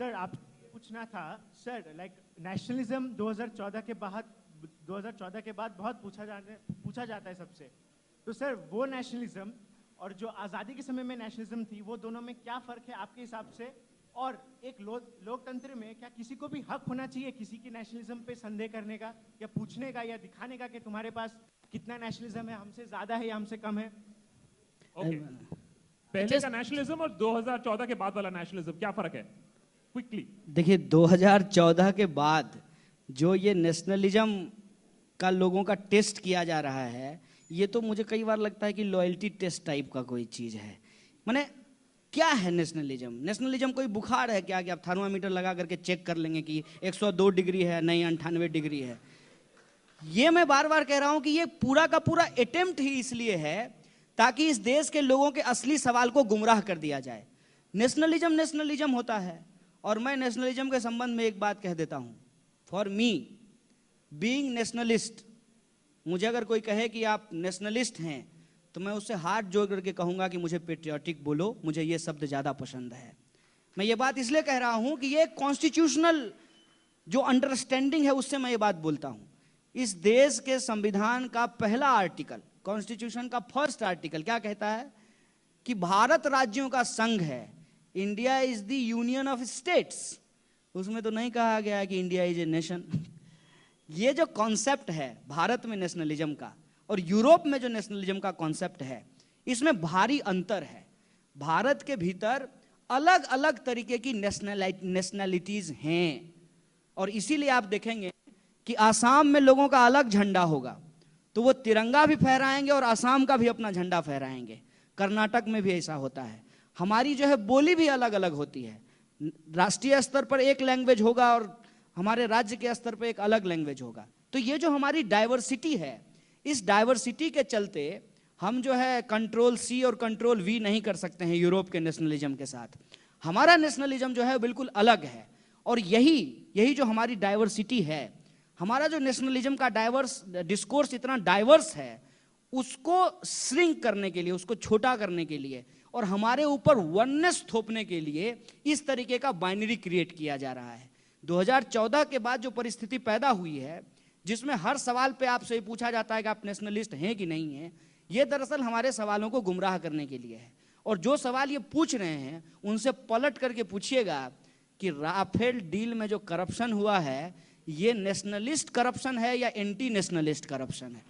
Sir आप पूछना था सर, लाइक नेशनलिज्म 2014 के बाद बहुत पूछा जाता है सबसे। तो सर वो नेशनलिज्म और जो आज़ादी के समय में नेशनलिज्म थी, वो दोनों में क्या फ़र्क है आपके हिसाब से? और एक लोकतंत्र में क्या किसी को भी हक होना चाहिए किसी की नेशनलिज्म पे संदेह करने का, या पूछने का, या दिखाने का कि तुम्हारे पास कितना नेशनलिज्म है, हमसे ज़्यादा है या हमसे कम है? पहले का नेशनलिज्म और 2014 के बाद वाला नेशनलिज्म क्या फ़र्क है? क्विकली देखिए, 2014 के बाद जो ये नेशनलिज्म का लोगों का टेस्ट किया जा रहा है, ये तो मुझे कई बार लगता है कि लॉयल्टी टेस्ट टाइप का कोई चीज़ है। माने क्या है नेशनलिज्म? नेशनलिज्म कोई बुखार है क्या कि आप थर्मामीटर लगा करके चेक कर लेंगे कि 102 डिग्री है, नहीं 98 डिग्री है? ये मैं बार बार कह रहा हूं कि ये पूरा का पूरा अटेम्प्ट ही इसलिए है ताकि इस देश के लोगों के असली सवाल को गुमराह कर दिया जाए। नेशनलिज्म होता है, और मैं नेशनलिज्म के संबंध में एक बात कह देता हूं। फॉर मी बीइंग नेशनलिस्ट, मुझे अगर कोई कहे कि आप नेशनलिस्ट हैं, तो मैं उससे हाथ जोड़ करके कहूंगा कि मुझे पेट्रियाटिक बोलो, मुझे ये शब्द ज़्यादा पसंद है। मैं ये बात इसलिए कह रहा हूं कि ये कॉन्स्टिट्यूशनल जो अंडरस्टैंडिंग है उससे मैं ये बात बोलता हूं। इस देश के संविधान का पहला आर्टिकल, कॉन्स्टिट्यूशन का फर्स्ट आर्टिकल क्या कहता है? कि भारत राज्यों का संघ है, India is the union of states. उसमें तो नहीं कहा गया है कि इंडिया इज ए नेशन। ये जो कॉन्सेप्ट है भारत में नेशनलिज्म का और यूरोप में जो नेशनलिज्म का कॉन्सेप्ट है, इसमें भारी अंतर है। भारत के भीतर अलग अलग तरीके की नेशनैलिटीज हैं, और इसीलिए आप देखेंगे कि आसाम में लोगों का अलग झंडा होगा तो वो तिरंगा भी फहराएंगे और आसाम का भी अपना झंडा फहराएंगे। कर्नाटक में भी ऐसा होता है। हमारी जो है बोली भी अलग अलग होती है। राष्ट्रीय स्तर पर एक लैंग्वेज होगा और हमारे राज्य के स्तर पर एक अलग लैंग्वेज होगा। तो ये जो हमारी डाइवर्सिटी है, इस डाइवर्सिटी के चलते हम जो है कंट्रोल सी और कंट्रोल वी नहीं कर सकते हैं यूरोप के नेशनलिज्म के साथ। हमारा नेशनलिज्म जो है बिल्कुल अलग है, और यही जो हमारी डाइवर्सिटी है, हमारा जो नेशनलिज्म का डिस्कोर्स इतना डाइवर्स है, उसको श्रिंक करने के लिए, उसको छोटा करने के लिए और हमारे ऊपर वननेस थोपने के लिए इस तरीके का बाइनरी क्रिएट किया जा रहा है। 2014 के बाद जो परिस्थिति पैदा हुई है, जिसमें हर सवाल पे आपसे पूछा जाता है कि आप नेशनलिस्ट हैं कि नहीं हैं, ये दरअसल हमारे सवालों को गुमराह करने के लिए है। और जो सवाल ये पूछ रहे हैं उनसे पलट करके पूछिएगा कि राफेल डील में जो करप्शन हुआ है, ये नेशनलिस्ट करप्शन है या एंटी नेशनलिस्ट करप्शन है।